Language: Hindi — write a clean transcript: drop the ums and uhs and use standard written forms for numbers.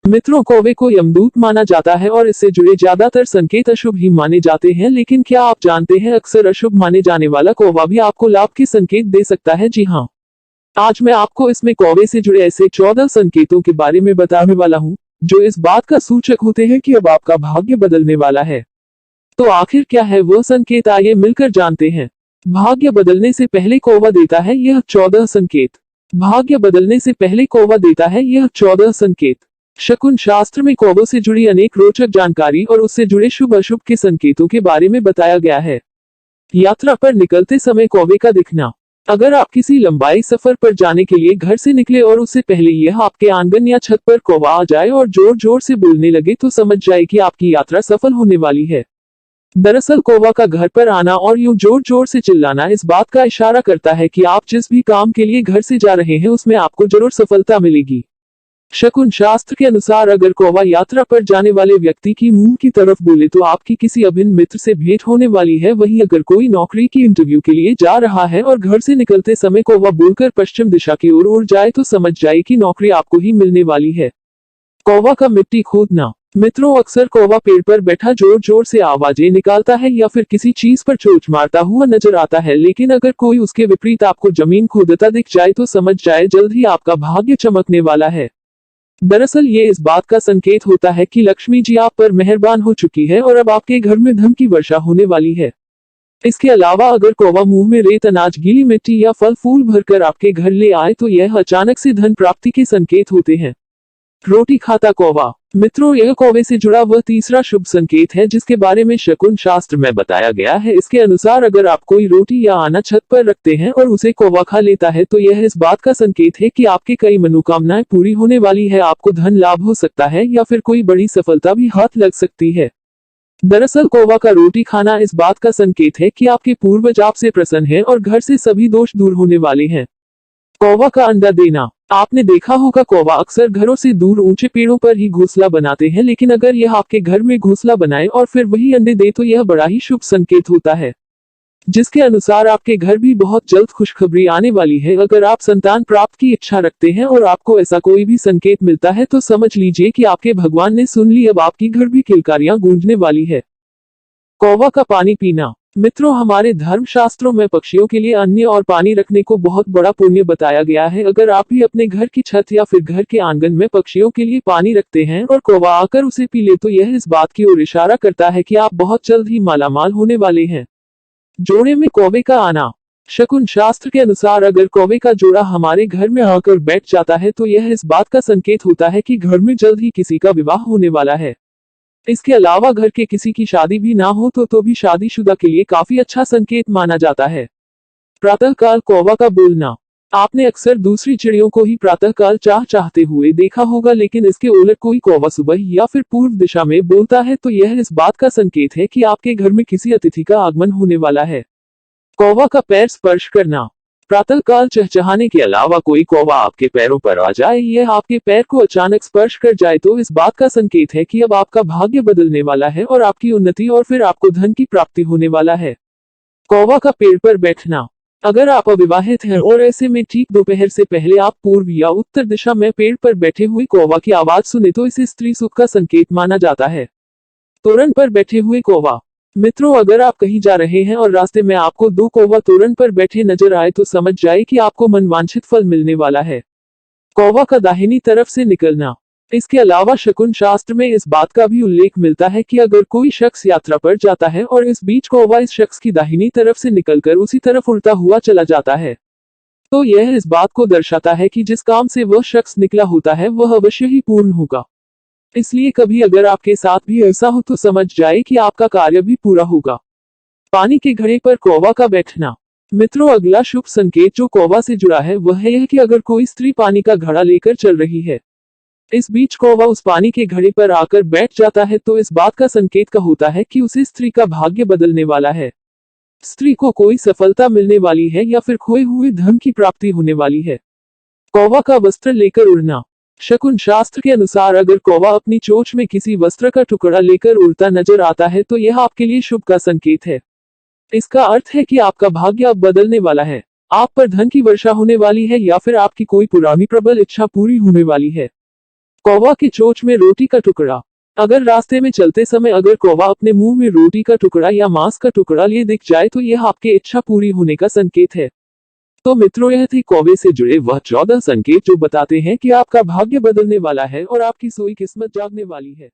मित्रों, कौवे को यमदूत माना जाता है और इससे जुड़े ज्यादातर संकेत अशुभ ही माने जाते हैं, लेकिन क्या आप जानते हैं अक्सर अशुभ माने जाने वाला कौवा भी आपको लाभ के संकेत दे सकता है। जी हाँ, आज मैं आपको इसमें कौवे से जुड़े ऐसे 14 संकेतों के बारे में बताने वाला हूँ जो इस बात का सूचक होते हैं कि अब आपका भाग्य बदलने वाला है। तो आखिर क्या है वह संकेत, आइए मिलकर जानते हैं। भाग्य बदलने से पहले कौवा देता है यह 14 संकेत। भाग्य बदलने से पहले कौवा देता है यह 14 संकेत। शकुन शास्त्र में कौवों से जुड़ी अनेक रोचक जानकारी और उससे जुड़े शुभ अशुभ के संकेतों के बारे में बताया गया है। यात्रा पर निकलते समय कौवे का दिखना। अगर आप किसी लंबाई सफर पर जाने के लिए घर से निकले और उससे पहले यह आपके आंगन या छत पर कौवा आ जाए और जोर जोर से बोलने लगे तो समझ जाए कि आपकी यात्रा सफल होने वाली है। दरअसल कौवा का घर पर आना और यूं जोर जोर से चिल्लाना इस बात का इशारा करता है कि आप जिस भी काम के लिए घर से जा रहे हैं उसमें आपको जरूर सफलता मिलेगी। शकुन शास्त्र के अनुसार अगर कौवा यात्रा पर जाने वाले व्यक्ति की मुंह की तरफ बोले तो आपकी किसी अभिन्न मित्र से भेंट होने वाली है। वहीं अगर कोई नौकरी की इंटरव्यू के लिए जा रहा है और घर से निकलते समय कौवा बोलकर पश्चिम दिशा की ओर उड़ जाए तो समझ जाए कि नौकरी आपको ही मिलने वाली है। कौवा का मिट्टी खोदना। मित्रों, अक्सर कौवा पेड़ पर बैठा जोर जोर से आवाजें निकालता है या फिर किसी चीज पर चोंच मारता हुआ नजर आता है, लेकिन अगर कोई उसके विपरीत आपको जमीन खोदता दिख जाए तो समझ जाए जल्द ही आपका भाग्य चमकने वाला है। दरअसल ये इस बात का संकेत होता है कि लक्ष्मी जी आप पर मेहरबान हो चुकी है और अब आपके घर में धन की वर्षा होने वाली है। इसके अलावा अगर कौवा मुंह में रेत, अनाज, गीली मिट्टी या फल फूल भरकर आपके घर ले आए तो यह अचानक से धन प्राप्ति के संकेत होते हैं। रोटी खाता कौवा। मित्रों, यह कौवे से जुड़ा वह तीसरा शुभ संकेत है जिसके बारे में शकुन शास्त्र में बताया गया है। इसके अनुसार अगर आप कोई रोटी या आना छत पर रखते हैं और उसे कौवा खा लेता है तो यह इस बात का संकेत है कि आपकी कई मनोकामनाएं पूरी होने वाली है। आपको धन लाभ हो सकता है या फिर कोई बड़ी सफलता भी हाथ लग सकती है। दरअसल कौवा का रोटी खाना इस बात का संकेत है कि आपके पूर्वज आपसे प्रसन्न हैं और घर से सभी दोष दूर होने वाले हैं। कौवा का अंडा देना। आपने देखा होगा कौवा अक्सर घरों से दूर ऊंचे पेड़ों पर ही घोंसला बनाते हैं, लेकिन अगर यह आपके घर में घोंसला बनाए और फिर वही अंडे दे तो यह बड़ा ही शुभ संकेत होता है, जिसके अनुसार आपके घर भी बहुत जल्द खुशखबरी आने वाली है। अगर आप संतान प्राप्त की इच्छा रखते हैं और आपको ऐसा कोई भी संकेत मिलता है तो समझ लीजिए कि आपके भगवान ने सुन ली, अब आपकी घर भी किलकारियां गूंजने वाली है। कौवा का पानी पीना। मित्रों, हमारे धर्म शास्त्रों में पक्षियों के लिए अन्न और पानी रखने को बहुत बड़ा पुण्य बताया गया है। अगर आप भी अपने घर की छत या फिर घर के आंगन में पक्षियों के लिए पानी रखते हैं और कौवा आकर उसे पी ले तो यह इस बात की ओर इशारा करता है कि आप बहुत जल्द ही मालामाल होने वाले हैं। जोड़े में कौवे का आना। शकुन शास्त्र के अनुसार अगर कौवे का जोड़ा हमारे घर में आकर बैठ जाता है तो यह इस बात का संकेत होता है कि घर में जल्द ही किसी का विवाह होने वाला है। इसके अलावा घर के किसी की शादी भी ना हो तो भी शादीशुदा के लिए काफी अच्छा संकेत माना जाता है। प्रातःकाल कौवा का बोलना। आपने अक्सर दूसरी चिड़ियों को ही प्रातःकाल चाहते हुए देखा होगा, लेकिन इसके उलट कोई कौवा सुबह या फिर पूर्व दिशा में बोलता है तो यह इस बात का संकेत है कि आपके घर में किसी अतिथि का आगमन होने वाला है। कौवा का पैर स्पर्श करना। प्रातःकाल चहचहाने के अलावा कोई कौवा आपके पैरों पर आ जाए, यह आपके पैर को अचानक स्पर्श कर जाए तो इस बात का संकेत है कि अब आपका भाग्य बदलने वाला है और आपकी उन्नति और फिर आपको धन की प्राप्ति होने वाला है। कौवा का पेड़ पर बैठना। अगर आप अविवाहित हैं और ऐसे में ठीक दोपहर से पहले आप पूर्व या उत्तर दिशा में पेड़ पर बैठे हुए कौवा की आवाज सुने तो इसे स्त्री सुख का संकेत माना जाता है। तोरण पर बैठे हुए कौवा। मित्रों, अगर आप कहीं जा रहे हैं और रास्ते में आपको दो कौवा तोरण पर बैठे नजर आए तो समझ जाए कि आपको मनवांछित फल मिलने वाला है। कौवा का दाहिनी तरफ से निकलना। इसके अलावा शकुन शास्त्र में इस बात का भी उल्लेख मिलता है कि अगर कोई शख्स यात्रा पर जाता है और इस बीच कौवा इस शख्स की दाहिनी तरफ से निकलकर उसी तरफ उड़ता हुआ चला जाता है तो यह इस बात को दर्शाता है कि जिस काम से वह शख्स निकला होता है वह अवश्य ही पूर्ण होगा। इसलिए कभी अगर आपके साथ भी ऐसा हो तो समझ जाए कि आपका कार्य भी पूरा होगा। पानी के घड़े पर कौवा का बैठना। मित्रों, अगला शुभ संकेत जो कौवा से जुड़ा है वह है कि अगर कोई स्त्री पानी का घड़ा लेकर चल रही है, इस बीच कौवा उस पानी के घड़े पर आकर बैठ जाता है तो इस बात का संकेत का होता है कि उसी स्त्री का भाग्य बदलने वाला है। स्त्री को कोई सफलता मिलने वाली है या फिर खोए हुए धन की प्राप्ति होने वाली है। कौवा का वस्त्र लेकर उड़ना। शकुन शास्त्र के अनुसार अगर कौवा अपनी चोंच में किसी वस्त्र का टुकड़ा लेकर उड़ता नजर आता है तो यह आपके लिए शुभ का संकेत है। इसका अर्थ है कि आपका भाग्य अब बदलने वाला है, आप पर धन की वर्षा होने वाली है या फिर आपकी कोई पुरानी प्रबल इच्छा पूरी होने वाली है। कौवा की चोंच में रोटी का टुकड़ा। अगर रास्ते में चलते समय अगर कौवा अपने मुंह में रोटी का टुकड़ा या मांस का टुकड़ा लिए दिख जाए तो यह आपकी इच्छा पूरी होने का संकेत है। तो मित्रों, यह थी कौवे से जुड़े वह 14 संकेत जो बताते हैं कि आपका भाग्य बदलने वाला है और आपकी सोई किस्मत जागने वाली है।